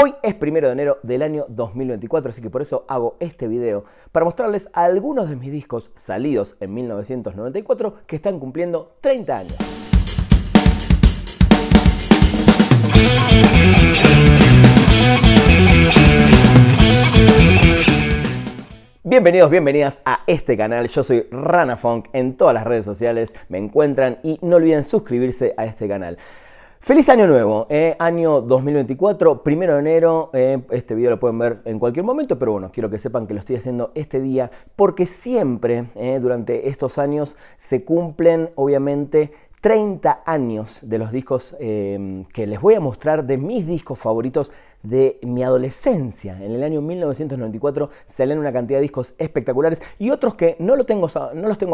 Hoy es 1 de enero del año 2024, así que por eso hago este video, para mostrarles algunos de mis discos salidos en 1994 que están cumpliendo 30 años. Bienvenidos, bienvenidas a este canal. Yo soy Rana Funk, en todas las redes sociales me encuentran y no olviden suscribirse a este canal. ¡Feliz Año Nuevo! Año 2024, 1 de enero. Este video lo pueden ver en cualquier momento, pero bueno, quiero que sepan que lo estoy haciendo este día porque siempre durante estos años se cumplen, obviamente, 30 años de los discos que les voy a mostrar, de mis discos favoritos de mi adolescencia. En el año 1994 salen una cantidad de discos espectaculares y otros que no los tengo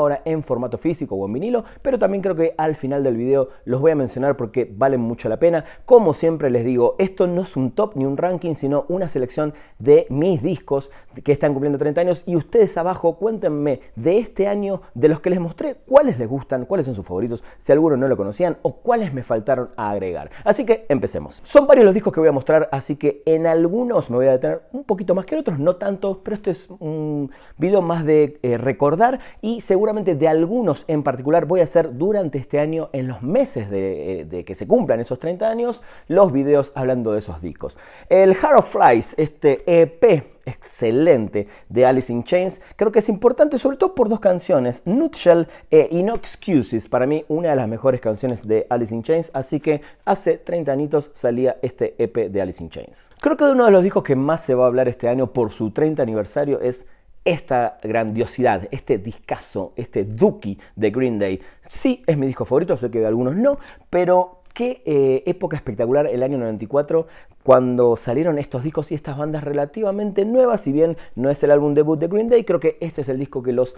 ahora en formato físico o en vinilo, pero también creo que al final del video los voy a mencionar porque valen mucho la pena. Como siempre les digo, esto no es un top ni un ranking, sino una selección de mis discos que están cumpliendo 30 años y ustedes abajo cuéntenme de este año, de los que les mostré, cuáles les gustan, cuáles son sus favoritos, si algunos no lo conocían o cuáles me faltaron a agregar. Así que empecemos. Son varios los discos que voy a mostrar, así que en algunos me voy a detener un poquito más que en otros, no tanto, pero este es un video más de recordar y seguramente de algunos en particular voy a hacer durante este año, en los meses de que se cumplan esos 30 años, los videos hablando de esos discos. El Heart of Flies, este EP excelente de Alice in Chains, creo que es importante sobre todo por dos canciones, Nutshell y No Excuses, para mí una de las mejores canciones de Alice in Chains, así que hace 30 añitos salía este EP de Alice in Chains. Creo que de uno de los discos que más se va a hablar este año por su 30 aniversario es esta grandiosidad, este discazo, este Dookie de Green Day. Sí, es mi disco favorito, sé que de algunos no, pero qué época espectacular el año 94, cuando salieron estos discos y estas bandas relativamente nuevas. Si bien no es el álbum debut de Green Day, creo que este es el disco que los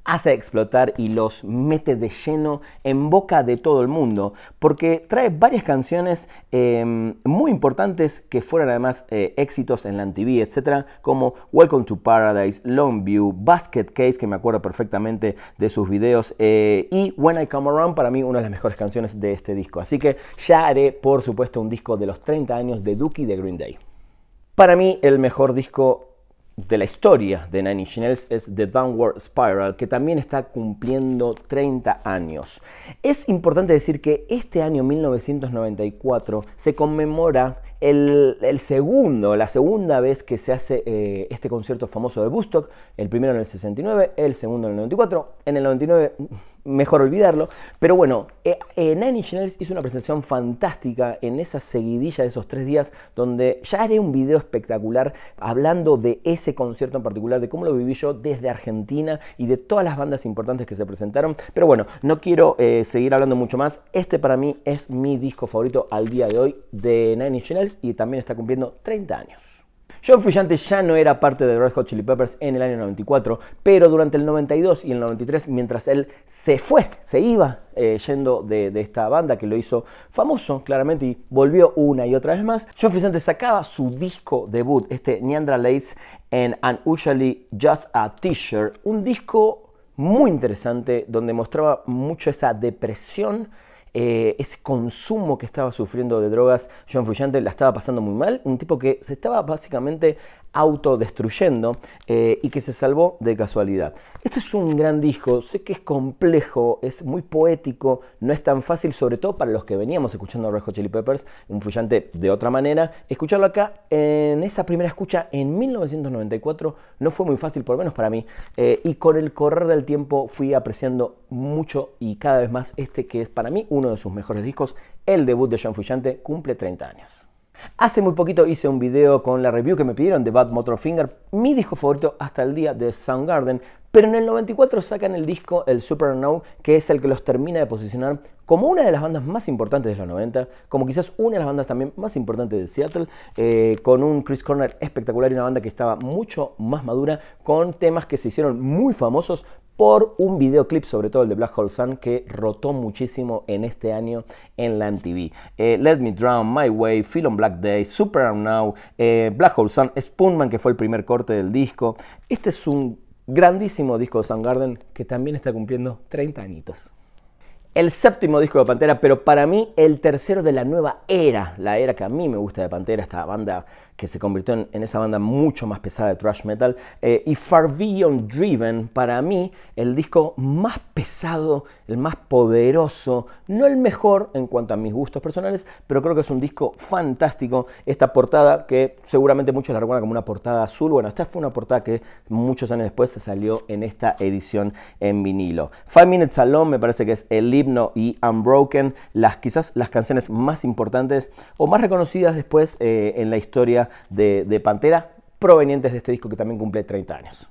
hace explotar y los mete de lleno en boca de todo el mundo, porque trae varias canciones muy importantes que fueron además éxitos en la MTV, etcétera, como Welcome to Paradise, Longview, Basket Case, que me acuerdo perfectamente de sus videos, y When I Come Around, para mí una de las mejores canciones de este disco. Así que ya haré, por supuesto, un disco de los 30 años de Dookie de Green Day. Para mí, el mejor disco de la historia de Nine Inch Nails es The Downward Spiral, que también está cumpliendo 30 años. Es importante decir que este año 1994 se conmemora la segunda vez que se hace este concierto famoso de Woodstock, el primero en el 69, el segundo en el 94, en el 99 mejor olvidarlo, pero bueno, Nine Inch Nails hizo una presentación fantástica en esa seguidilla de esos 3 días, donde ya haré un video espectacular hablando de ese concierto en particular, de cómo lo viví yo desde Argentina y de todas las bandas importantes que se presentaron, pero bueno, no quiero seguir hablando mucho más. Este para mí es mi disco favorito al día de hoy de Nine Inch Nails y también está cumpliendo 30 años. John Frusciante ya no era parte de Red Hot Chili Peppers en el año 94, pero durante el 92 y el 93, mientras él se iba yendo de esta banda que lo hizo famoso claramente y volvió una y otra vez más, John Frusciante sacaba su disco debut, este Neanderthals and Usually Just a T-shirt, un disco muy interesante donde mostraba mucho esa depresión, ese consumo que estaba sufriendo de drogas. John Frusciante la estaba pasando muy mal, un tipo que se estaba básicamente autodestruyendo y que se salvó de casualidad. Este es un gran disco, sé que es complejo, es muy poético, no es tan fácil, sobre todo para los que veníamos escuchando a Red Hot Chili Peppers, un Frusciante de otra manera. Escucharlo acá en esa primera escucha en 1994 no fue muy fácil, por lo menos para mí, y con el correr del tiempo fui apreciando mucho y cada vez más este que es para mí uno de sus mejores discos. El debut de John Frusciante cumple 30 años. Hace muy poquito hice un video con la review que me pidieron de Bad Motorfinger, mi disco favorito hasta el día de Soundgarden, pero en el 94 sacan el disco, el Superunknown, que es el que los termina de posicionar como una de las bandas más importantes de los 90, como quizás una de las bandas también más importantes de Seattle, con un Chris Cornell espectacular y una banda que estaba mucho más madura, con temas que se hicieron muy famosos por un videoclip, sobre todo el de Black Hole Sun, que rotó muchísimo en este año en la MTV. Let Me Drown, My Way, Feel on Black Day, Super Now, Black Hole Sun, Spoonman, que fue el primer corte del disco. Este es un grandísimo disco de Soundgarden que también está cumpliendo 30 añitos. El séptimo disco de Pantera, pero para mí el tercero de la nueva era, la era que a mí me gusta de Pantera, esta banda que se convirtió en esa banda mucho más pesada de thrash metal, y Far Beyond Driven, para mí el disco más pesado, el más poderoso, no el mejor en cuanto a mis gustos personales, pero creo que es un disco fantástico. Esta portada, que seguramente muchos la recuerdan como una portada azul, bueno, esta fue una portada que muchos años después se salió en esta edición en vinilo. 5 Minutes Alone me parece que es el himno y Unbroken, quizás las canciones más importantes o más reconocidas después en la historia de Pantera, provenientes de este disco que también cumple 30 años.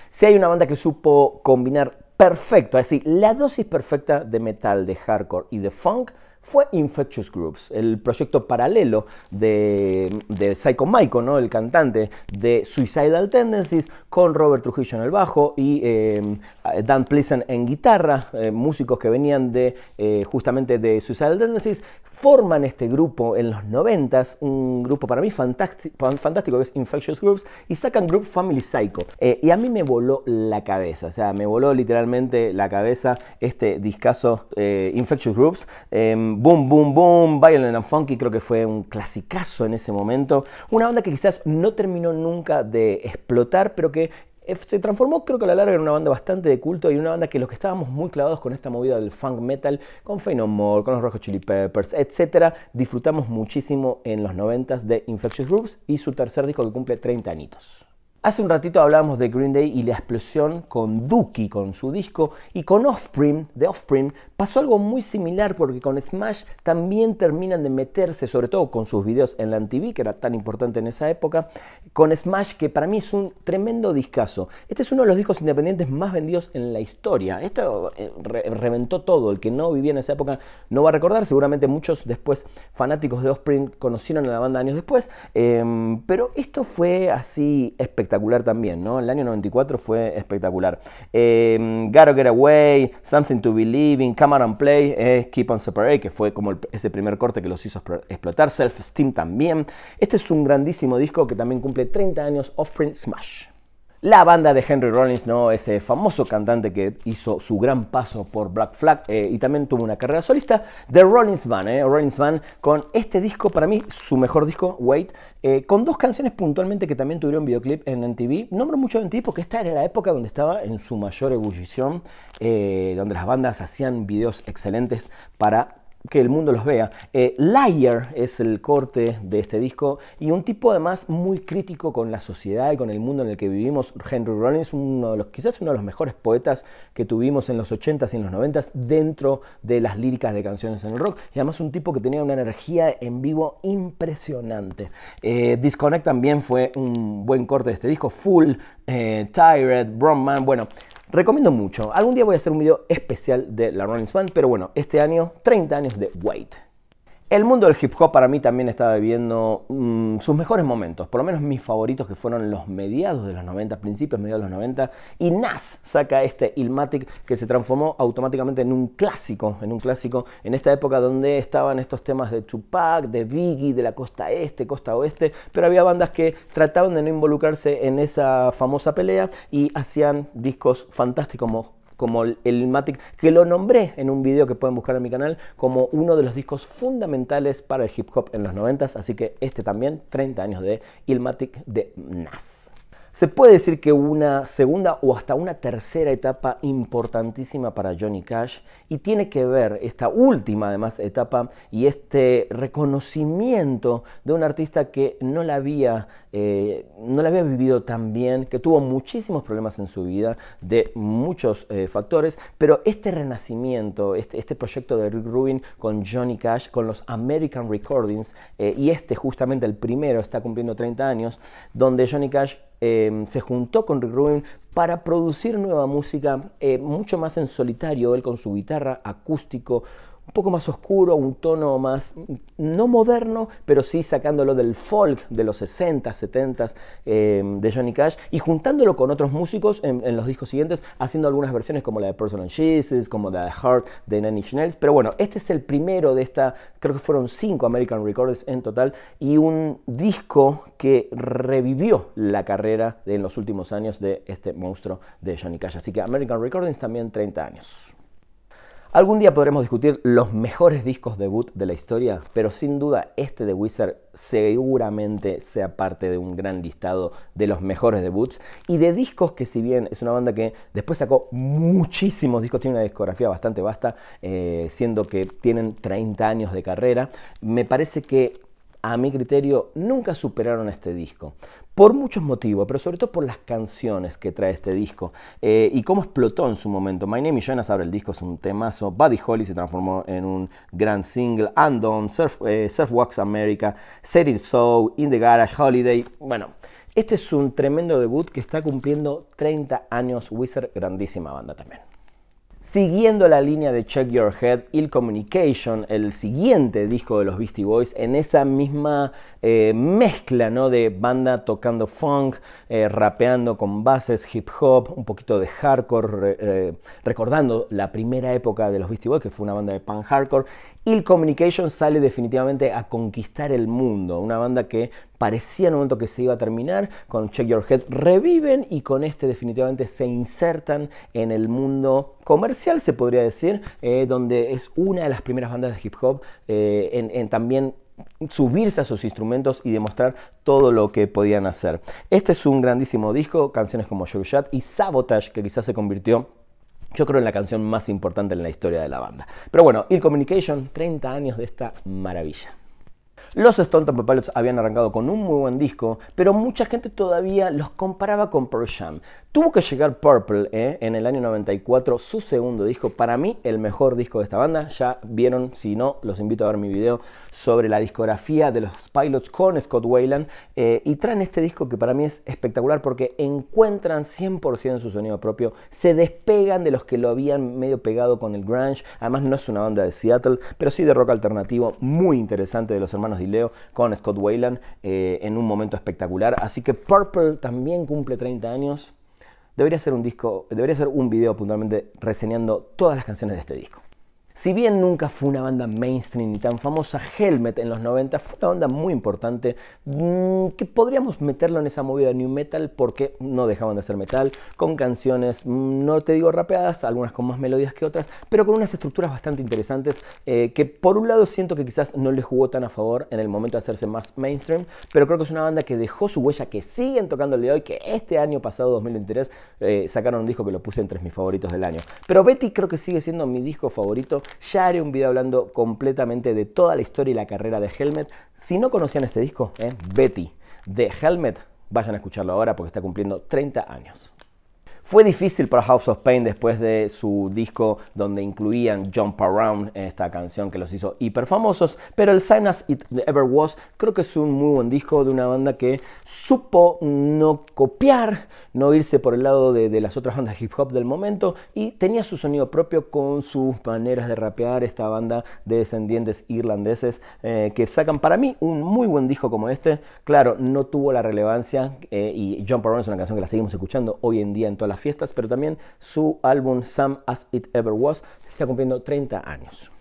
Si hay una banda que supo combinar perfecto, es decir, la dosis perfecta de metal, de hardcore y de funk, fue Infectious Grooves, el proyecto paralelo de Psycho Maiko, ¿no? El cantante de Suicidal Tendencies, con Robert Trujillo en el bajo y Dan Pleasant en guitarra, músicos que venían justamente de Suicidal Tendencies, forman este grupo en los 90s, un grupo para mí fantástico que es Infectious Grooves, y sacan Group Family Psycho. Y a mí me voló la cabeza, o sea, me voló literalmente la cabeza este discazo Infectious Grooves. Boom, boom, boom, Violent and Funky, creo que fue un clasicazo en ese momento. Una banda que quizás no terminó nunca de explotar, pero que se transformó, creo que a la larga, en una banda bastante de culto y una banda que los que estábamos muy clavados con esta movida del funk metal, con Faith No More, con los Red Hot Chili Peppers, etc., disfrutamos muchísimo en los 90s de Infectious Grooves y su tercer disco que cumple 30 añitos. Hace un ratito hablábamos de Green Day y la explosión con Dookie, con su disco, y con Offspring, de Offspring, pasó algo muy similar porque con Smash también terminan de meterse, sobre todo con sus videos en la MTV, que era tan importante en esa época, con Smash, que para mí es un tremendo discazo. Este es uno de los discos independientes más vendidos en la historia. Esto reventó todo. El que no vivía en esa época no va a recordar. Seguramente muchos después fanáticos de Offspring conocieron a la banda años después, pero esto fue así espectacular también, ¿no? El año 94 fue espectacular. Gotta Get Away, Something to Believe in, Come Out and Play, Keep on Separate, que fue como ese primer corte que los hizo explotar. Self Esteem también. Este es un grandísimo disco que también cumple 30 años, Offspring Smash. La banda de Henry Rollins, ¿no? Ese famoso cantante que hizo su gran paso por Black Flag y también tuvo una carrera solista, The Rollins Band, Rollins Band, con este disco, para mí, su mejor disco, Wait, con dos canciones puntualmente que también tuvieron videoclip en MTV. Nombro mucho MTV porque esta era la época donde estaba en su mayor ebullición, donde las bandas hacían videos excelentes para que el mundo los vea. Liar es el corte de este disco y un tipo además muy crítico con la sociedad y con el mundo en el que vivimos. Henry Rollins, quizás uno de los mejores poetas que tuvimos en los 80s y en los 90s dentro de las líricas de canciones en el rock, y además un tipo que tenía una energía en vivo impresionante. Disconnect también fue un buen corte de este disco. Full, Tired, Brown Man, bueno, recomiendo mucho. Algún día voy a hacer un video especial de la Rollins Band, pero bueno, este año, 30 años de Wait. El mundo del hip hop para mí también estaba viviendo sus mejores momentos, por lo menos mis favoritos, que fueron los mediados de los 90, principios, mediados de los 90, y Nas saca este Illmatic que se transformó automáticamente en un clásico, en esta época donde estaban estos temas de Tupac, de Biggie, de la costa este, costa oeste, pero había bandas que trataban de no involucrarse en esa famosa pelea y hacían discos fantásticos como el Illmatic, que lo nombré en un video que pueden buscar en mi canal como uno de los discos fundamentales para el hip hop en los 90s, así que este también, 30 años de Illmatic de Nas. Se puede decir que una segunda o hasta una tercera etapa importantísima para Johnny Cash, y tiene que ver esta última además etapa y este reconocimiento de un artista que no la había vivido tan bien, que tuvo muchísimos problemas en su vida de muchos factores, pero este renacimiento, este proyecto de Rick Rubin con Johnny Cash, con los American Recordings, y justamente el primero está cumpliendo 30 años, donde Johnny Cash se juntó con Rick Rubin para producir nueva música, mucho más en solitario, él con su guitarra, acústico, un poco más oscuro, un tono más, no moderno, pero sí sacándolo del folk de los 60, 70 de Johnny Cash y juntándolo con otros músicos en los discos siguientes, haciendo algunas versiones como la de Personal Jesus, como la de Heart de Nine Inch Nails. Pero bueno, este es el primero de esta, creo que fueron 5 American Recordings en total, y un disco que revivió la carrera en los últimos años de este monstruo de Johnny Cash. Así que American Recordings también 30 años. Algún día podremos discutir los mejores discos debut de la historia, pero sin duda este de Weezer seguramente sea parte de un gran listado de los mejores debuts y de discos que, si bien es una banda que después sacó muchísimos discos, tiene una discografía bastante vasta, siendo que tienen 30 años de carrera, me parece que a mi criterio nunca superaron este disco. Por muchos motivos, pero sobre todo por las canciones que trae este disco y cómo explotó en su momento. My Name is Jonas abre el disco, es un temazo. Buddy Holly se transformó en un gran single. Undone, Surf Walks America, Set It So, In the Garage, Holiday. Bueno, este es un tremendo debut que está cumpliendo 30 años. Weezer, grandísima banda también. Siguiendo la línea de Check Your Head, Ill Communication, el siguiente disco de los Beastie Boys, en esa misma mezcla, ¿no?, de banda tocando funk, rapeando con bases, hip hop, un poquito de hardcore, recordando la primera época de los Beastie Boys, que fue una banda de punk hardcore. Ill Communication sale definitivamente a conquistar el mundo, una banda que parecía en un momento que se iba a terminar. Con Check Your Head reviven y con este definitivamente se insertan en el mundo comercial, se podría decir, donde es una de las primeras bandas de hip hop en también subirse a sus instrumentos y demostrar todo lo que podían hacer. Este es un grandísimo disco, canciones como Show Shot y Sabotage, que quizás se convirtió, yo creo, en la canción más importante en la historia de la banda. Pero bueno, Ill Communication, 30 años de esta maravilla. Los Stone Temple Pilots habían arrancado con un muy buen disco, pero mucha gente todavía los comparaba con Pearl Jam. Tuvo que llegar Purple en el año 94, su segundo disco, para mí el mejor disco de esta banda. Ya vieron, si no, los invito a ver mi video sobre la discografía de los Pilots con Scott Weiland, y traen este disco que para mí es espectacular porque encuentran 100% su sonido propio, se despegan de los que lo habían medio pegado con el grunge. Además no es una banda de Seattle, pero sí de rock alternativo muy interesante de los hermanos Leo con Scott Weiland en un momento espectacular. Así que Purple también cumple 30 años. Debería ser un video puntualmente reseñando todas las canciones de este disco. Si bien nunca fue una banda mainstream ni tan famosa, Helmet en los 90 fue una banda muy importante que podríamos meterlo en esa movida de new metal porque no dejaban de hacer metal, con canciones, no te digo rapeadas, algunas con más melodías que otras, pero con unas estructuras bastante interesantes que por un lado siento que quizás no les jugó tan a favor en el momento de hacerse más mainstream, pero creo que es una banda que dejó su huella, que siguen tocando el día de hoy, que este año pasado, 2023, sacaron un disco que lo puse entre mis favoritos del año. Pero Betty creo que sigue siendo mi disco favorito. Ya haré un video hablando completamente de toda la historia y la carrera de Helmet. Si no conocían este disco, Betty de Helmet, vayan a escucharlo ahora porque está cumpliendo 30 años. Fue difícil para House of Pain después de su disco donde incluían Jump Around, esta canción que los hizo hiper famosos, pero el Same As It Ever Was creo que es un muy buen disco de una banda que supo no copiar, no irse por el lado de las otras bandas hip hop del momento y tenía su sonido propio con sus maneras de rapear. Esta banda de descendientes irlandeses que sacan para mí un muy buen disco como este. Claro, no tuvo la relevancia y Jump Around es una canción que la seguimos escuchando hoy en día en todas las fiestas, pero también su álbum Same As It Ever Was está cumpliendo 30 años.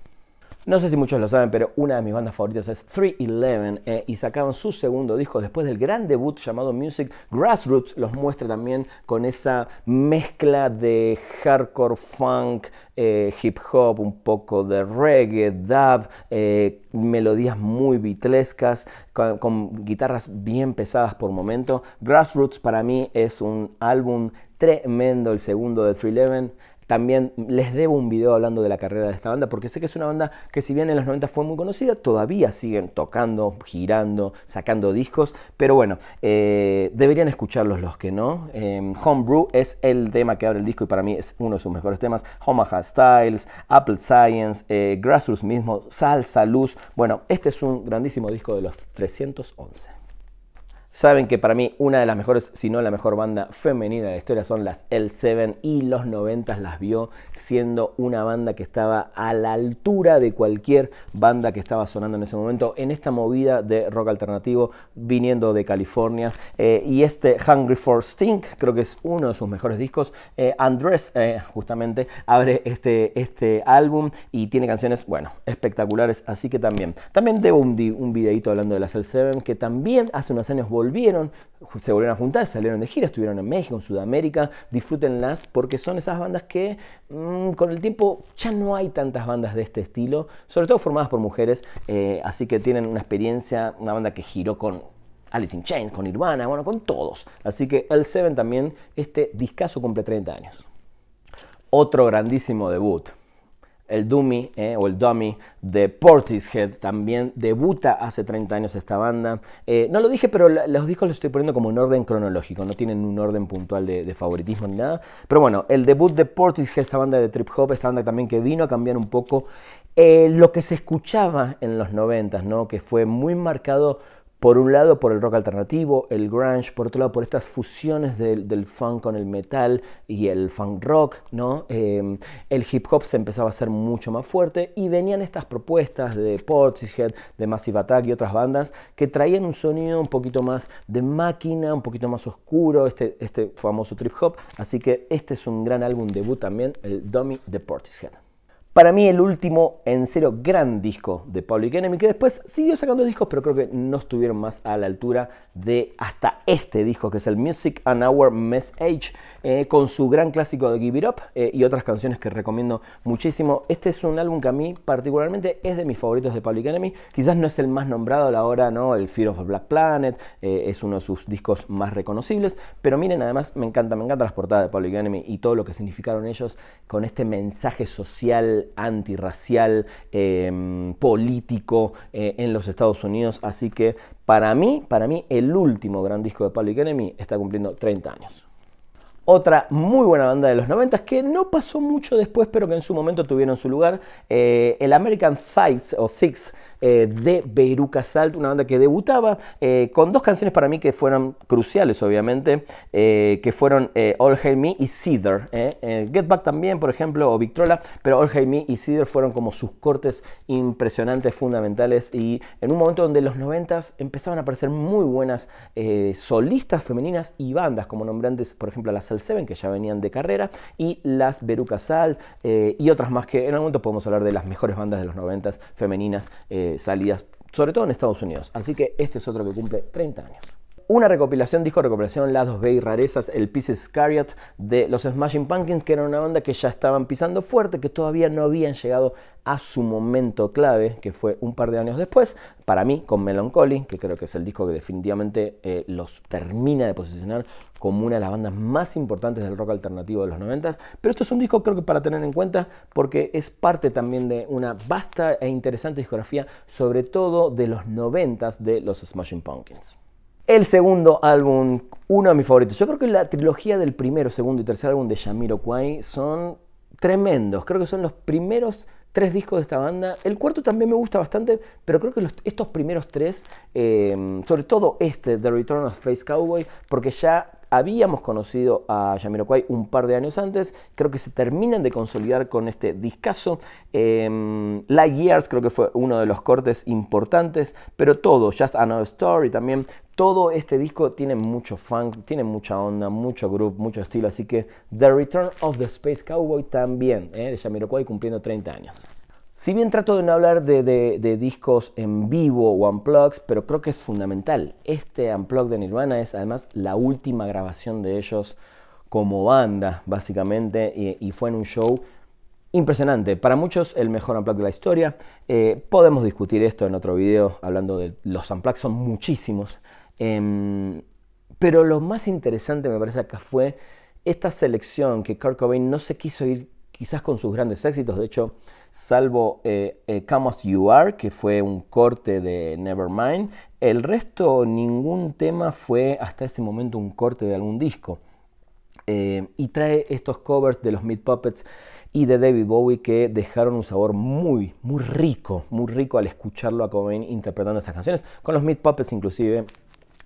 No sé si muchos lo saben, pero una de mis bandas favoritas es 311 y sacaron su segundo disco después del gran debut llamado Music. Grassroots los muestra también con esa mezcla de hardcore, funk, hip hop, un poco de reggae, dub, melodías muy beatlescas, con guitarras bien pesadas por momento. Grassroots para mí es un álbum tremendo, el segundo de 311. También les debo un video hablando de la carrera de esta banda porque sé que es una banda que, si bien en los 90 fue muy conocida, todavía siguen tocando, girando, sacando discos, pero bueno, deberían escucharlos los que no. Homebrew es el tema que abre el disco y para mí es uno de sus mejores temas. Omaha Styles, Apple Science, Grassroots mismo, Salsa, Luz. Bueno, este es un grandísimo disco de los 311. Saben que para mí una de las mejores, si no la mejor banda femenina de la historia son las L7 y los 90 las vio siendo una banda que estaba a la altura de cualquier banda que estaba sonando en ese momento en esta movida de rock alternativo viniendo de California. Y este Hungry for Stink creo que es uno de sus mejores discos. Andrés justamente abre este álbum y tiene canciones, bueno, espectaculares, así que también debo un videito hablando de las L7 que también hace unos años volvió volvieron, se volvieron a juntar, salieron de gira, estuvieron en México, en Sudamérica. Disfrútenlas porque son esas bandas que con el tiempo ya no hay tantas bandas de este estilo, sobre todo formadas por mujeres, así que tienen una experiencia, una banda que giró con Alice in Chains, con Nirvana, bueno, con todos. Así que el Seven también, este discazo cumple 30 años. Otro grandísimo debut. El Dummy o el Dummy de Portishead también debuta hace 30 años esta banda. No lo dije, pero los discos los estoy poniendo como en orden cronológico, no tienen un orden puntual de favoritismo ni nada. Pero bueno, el debut de Portishead, esta banda de trip hop, esta banda también que vino a cambiar un poco lo que se escuchaba en los 90s, ¿no? Que fue muy marcado por un lado por el rock alternativo, el grunge, por otro lado por estas fusiones del funk con el metal y el funk rock, ¿no? El hip hop se empezaba a hacer mucho más fuerte y venían estas propuestas de Portishead, de Massive Attack y otras bandas que traían un sonido un poquito más de máquina, un poquito más oscuro, este famoso trip hop. Así que este es un gran álbum debut también, el Dummy de Portishead. Para mí el último, en serio, gran disco de Public Enemy, que después siguió sacando discos, pero creo que no estuvieron más a la altura de hasta este disco, que es el Music and Our Message, con su gran clásico de Give It Up y otras canciones que recomiendo muchísimo. Este es un álbum que a mí particularmente es de mis favoritos de Public Enemy. Quizás no es el más nombrado a la hora, ¿no? El Fear of the Black Planet, es uno de sus discos más reconocibles, pero miren, además me encantan las portadas de Public Enemy y todo lo que significaron ellos con este mensaje social antirracial, político en los Estados Unidos. Así que para mí, el último gran disco de Public Enemy está cumpliendo 30 años. Otra muy buena banda de los 90 que no pasó mucho después, pero que en su momento tuvieron su lugar, el American Thighs o Thicks de Veruca Salt, una banda que debutaba con dos canciones para mí que fueron cruciales, obviamente, que fueron All Hail Me y Cedar. Get Back también, por ejemplo, o Victrola, pero All Hail Me y Cedar fueron como sus cortes impresionantes, fundamentales, y en un momento donde en los 90s empezaban a aparecer muy buenas solistas femeninas y bandas, como nombré antes, por ejemplo, las Cell Seven, que ya venían de carrera, y las Veruca Salt y otras más que en algún momento podemos hablar de las mejores bandas de los 90s femeninas salidas, sobre todo en Estados Unidos. Así que este es otro que cumple 30 años. Una recopilación, disco recopilación, lados B y rarezas, el Pieces Carriot de los Smashing Pumpkins, que era una banda que ya estaban pisando fuerte, que todavía no habían llegado a su momento clave, que fue un par de años después, para mí, con Melancholy, que creo que es el disco que definitivamente los termina de posicionar como una de las bandas más importantes del rock alternativo de los 90s, pero esto es un disco creo que para tener en cuenta porque es parte también de una vasta e interesante discografía, sobre todo de los 90s de los Smashing Pumpkins. El segundo álbum, uno de mis favoritos. Yo creo que la trilogía del primero, segundo y tercer álbum de Jamiroquai son tremendos. Creo que son los primeros 3 discos de esta banda. El cuarto también me gusta bastante, pero creo que estos primeros 3, sobre todo The Return of Space Cowboy, porque ya habíamos conocido a Jamiroquai un par de años antes, creo que se terminan de consolidar con este discazo. Light Years creo que fue uno de los cortes importantes, pero todo, Just Another Story también, todo este disco tiene mucho funk, tiene mucha onda, mucho groove, mucho estilo, así que The Return of the Space Cowboy también, de Jamiroquai cumpliendo 30 años. Si bien trato de no hablar de discos en vivo o unplugs, pero creo que es fundamental. Este unplug de Nirvana es además la última grabación de ellos como banda, básicamente, y fue en un show impresionante. Para muchos el mejor unplug de la historia. Podemos discutir esto en otro video, hablando de los unplugs, son muchísimos. Pero lo más interesante me parece acá fue esta selección que Kurt Cobain no se quiso ir quizás con sus grandes éxitos, de hecho, salvo Come As You Are, que fue un corte de Nevermind, el resto, ningún tema fue hasta ese momento un corte de algún disco. Y trae estos covers de los Meat Puppets y de David Bowie que dejaron un sabor muy rico al escucharlo a Cobain interpretando estas canciones, con los Meat Puppets inclusive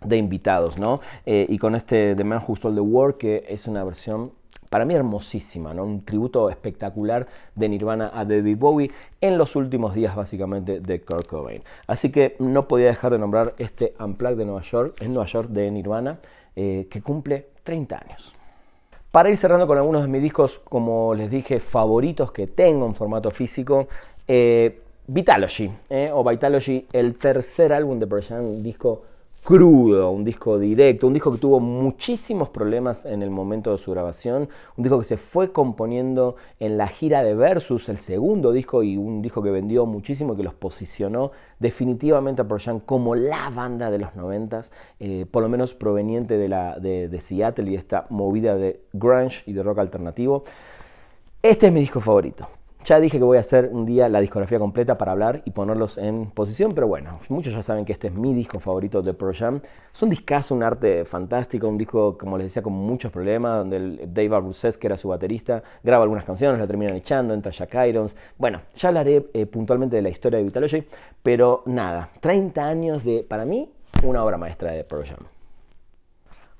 de invitados, ¿no? Y con este The Man Who Stole the World, que es una versión para mí hermosísima, ¿no? Un tributo espectacular de Nirvana a David Bowie en los últimos días básicamente de Kurt Cobain. Así que no podía dejar de nombrar este Unplugged de Nueva York de Nirvana, que cumple 30 años. Para ir cerrando con algunos de mis discos, como les dije, favoritos que tengo en formato físico, Vitalogy, o Vitalogy, el tercer álbum de Pearl Jam, un disco crudo, un disco directo, un disco que tuvo muchísimos problemas en el momento de su grabación, un disco que se fue componiendo en la gira de Versus, el segundo disco, y un disco que vendió muchísimo, que los posicionó definitivamente a Pearl Jam como la banda de los 90s, por lo menos proveniente de Seattle y esta movida de grunge y de rock alternativo. Este es mi disco favorito. Ya dije que voy a hacer un día la discografía completa para hablar y ponerlos en posición, pero bueno, muchos ya saben que este es mi disco favorito de Pearl Jam. Es un discazo, un arte fantástico, un disco, como les decía, con muchos problemas, donde el Dave Abruzzes, que era su baterista, graba algunas canciones, la terminan echando, entra Jack Irons. Bueno, ya hablaré puntualmente de la historia de Vitalogy, pero nada, 30 años de, para mí, una obra maestra de Pearl Jam.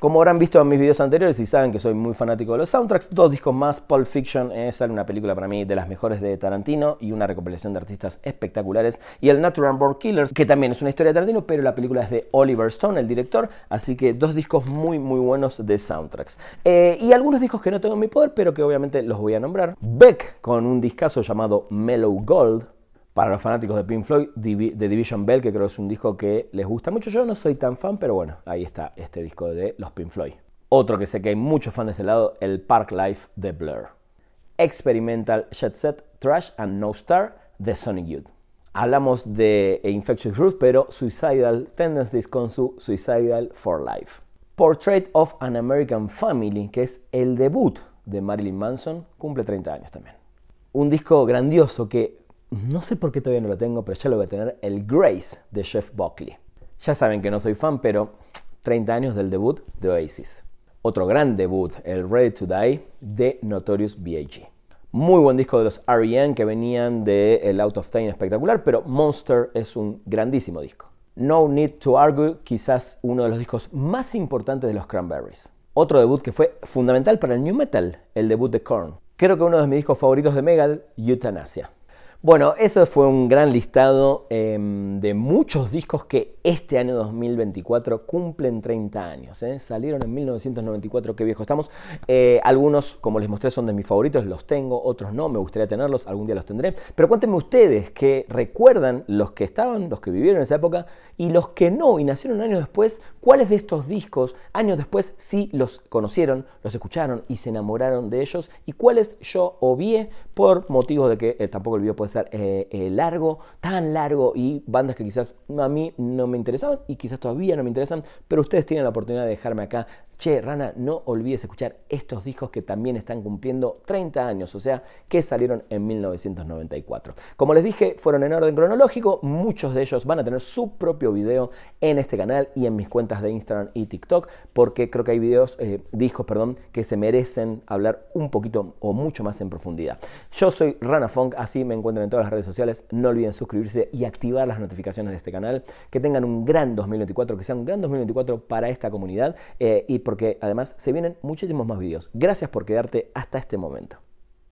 Como habrán visto en mis videos anteriores y saben que soy muy fanático de los soundtracks, 2 discos más, Pulp Fiction es una película para mí de las mejores de Tarantino y una recopilación de artistas espectaculares, y el Natural Born Killers, que también es una historia de Tarantino, pero la película es de Oliver Stone, el director, así que 2 discos muy buenos de soundtracks. Y algunos discos que no tengo en mi poder, pero que obviamente los voy a nombrar. Beck, con un discazo llamado Mellow Gold. Para los fanáticos de Pink Floyd, The Division Bell, que creo que es un disco que les gusta mucho. Yo no soy tan fan, pero bueno, ahí está este disco de los Pink Floyd. Otro que sé que hay muchos fans de este lado, el Park Life de Blur. Experimental Jet Set, Trash and No Star de Sonic Youth. Hablamos de Infectious Growth, pero Suicidal Tendencies con su Suicidal for Life. Portrait of an American Family, que es el debut de Marilyn Manson, cumple 30 años también. Un disco grandioso que no sé por qué todavía no lo tengo, pero ya lo voy a tener, el Grace de Jeff Buckley. Ya saben que no soy fan, pero 30 años del debut de Oasis. Otro gran debut, el Ready to Die de Notorious B.I.G. Muy buen disco de los R.E.M. que venían de el Out of Time espectacular, pero Monster es un grandísimo disco. No Need to Argue, quizás uno de los discos más importantes de los Cranberries. Otro debut que fue fundamental para el new metal, el debut de Korn. Creo que uno de mis discos favoritos de Megadeth, Euthanasia. Bueno, eso fue un gran listado de muchos discos que este año 2024 cumplen 30 años. Salieron en 1994, qué viejo estamos. Algunos, como les mostré, son de mis favoritos, los tengo, otros no, me gustaría tenerlos, algún día los tendré. Pero cuéntenme ustedes que recuerdan, los que estaban, los que vivieron en esa época y los que no y nacieron años después, cuáles de estos discos años después sí los conocieron, los escucharon y se enamoraron de ellos, y cuáles yo obvié por motivos de que tampoco el video puede ser largo, tan largo, y bandas que quizás a mí no me interesaban y quizás todavía no me interesan, pero ustedes tienen la oportunidad de dejarme acá: che, Rana, no olvides escuchar estos discos que también están cumpliendo 30 años, o sea, que salieron en 1994. Como les dije, fueron en orden cronológico, muchos de ellos van a tener su propio video en este canal y en mis cuentas de Instagram y TikTok, porque creo que hay discos, que se merecen hablar un poquito o mucho más en profundidad. Yo soy Rana Funk, así me encuentran en todas las redes sociales. No olviden suscribirse y activar las notificaciones de este canal. Que tengan un gran 2024, que sea un gran 2024 para esta comunidad, y porque además se vienen muchísimos más videos. Gracias por quedarte hasta este momento.